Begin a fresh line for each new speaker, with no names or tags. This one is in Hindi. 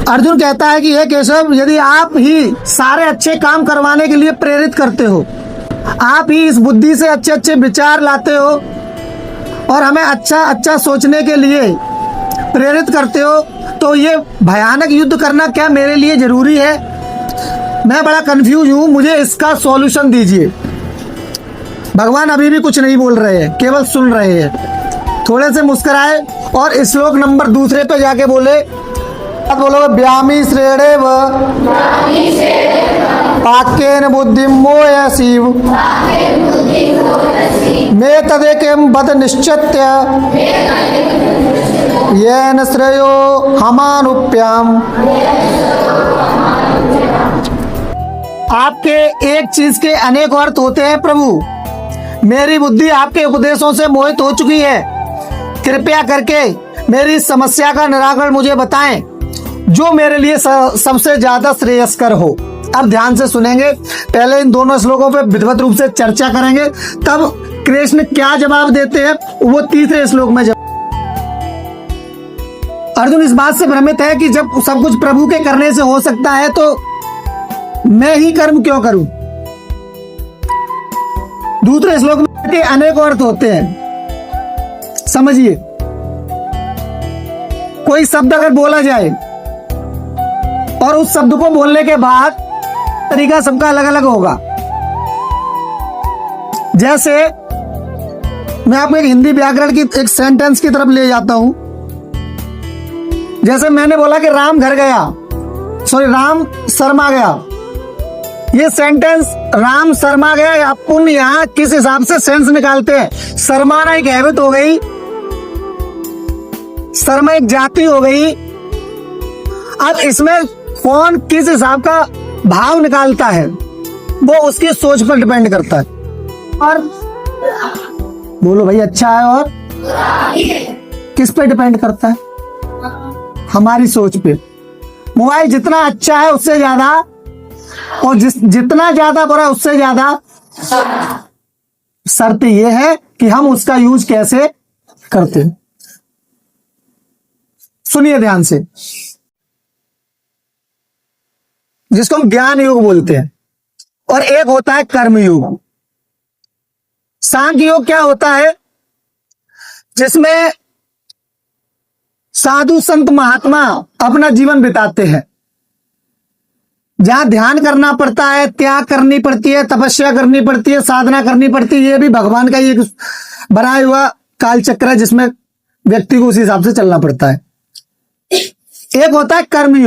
अर्जुन कहता है कि हे केशव, यदि आप ही सारे अच्छे काम करवाने के लिए प्रेरित करते हो, आप ही इस बुद्धि से अच्छे अच्छे विचार लाते हो और हमें अच्छा अच्छा सोचने के लिए प्रेरित करते हो, तो ये भयानक युद्ध करना क्या मेरे लिए जरूरी है? मैं बड़ा कंफ्यूज हूं, मुझे इसका सॉल्यूशन दीजिए। भगवान अभी भी कुछ नहीं बोल रहे हैं, केवल सुन रहे हैं। थोड़े से मुस्कुराए और श्लोक नंबर दूसरे पे जाके बोले, बोलो व्यामी श्रेणे व पाक्येन बुद्धि मोय शिव मे तदेकं बद निश्चित्य येन श्रेयो हमानुप्याम। आपके एक चीज के अनेक अर्थ होते हैं प्रभु। मेरी बुद्धि आपके उपदेशों से मोहित हो चुकी है। कृपया करके मेरी समस्या का निराकरण मुझे बताएं, जो मेरे लिए सबसे ज्यादा श्रेयस्कर हो। अब ध्यान से सुनेंगे, पहले इन दोनों श्लोकों पे विधिवत रूप से चर्चा करेंगे, तब कृष्ण क्या जवाब देते हैं वो तीसरे श्लोक में अर्जुन इस बात से भ्रमित है कि जब सब कुछ प्रभु के करने से हो सकता है तो मैं ही कर्म क्यों करूं। दूसरे श्लोक में के अनेक अर्थ होते हैं। समझिए, कोई शब्द अगर बोला जाए और उस शब्द को बोलने के बाद तरीका सबका अलग अलग होगा। जैसे मैं आपको एक हिंदी व्याकरण की एक सेंटेंस की तरफ ले जाता हूं। जैसे मैंने बोला कि राम घर गया, सॉरी राम शर्मा गया। ये सेंटेंस राम शर्मा गया, अपन यहां किस हिसाब से सेंस निकालते हैं। शर्माना एक हैबिट हो गई, शर्मा एक जाति हो गई। अब इसमें कौन किस हिसाब का भाव निकालता है वो उसकी सोच पर डिपेंड करता है। और बोलो भाई अच्छा है, और किस पे डिपेंड करता है? हमारी सोच पे। मोबाइल जितना अच्छा है उससे ज्यादा, और जितना ज्यादा बुरा है उससे ज्यादा। शर्त यह है कि हम उसका यूज कैसे करते हैं। सुनिए ध्यान से, जिसको हम ज्ञान योग बोलते हैं, और एक होता है कर्म योग। सांख्य योग क्या होता है? जिसमें साधु संत महात्मा अपना जीवन बिताते हैं, जहां ध्यान करना पड़ता है, त्याग करनी पड़ती है, तपस्या करनी पड़ती है, साधना करनी पड़ती है। ये भी भगवान का एक बनाया हुआ काल चक्र है, जिसमें व्यक्ति को उस हिसाब से चलना पड़ता है। एक होता है कर्मयोग।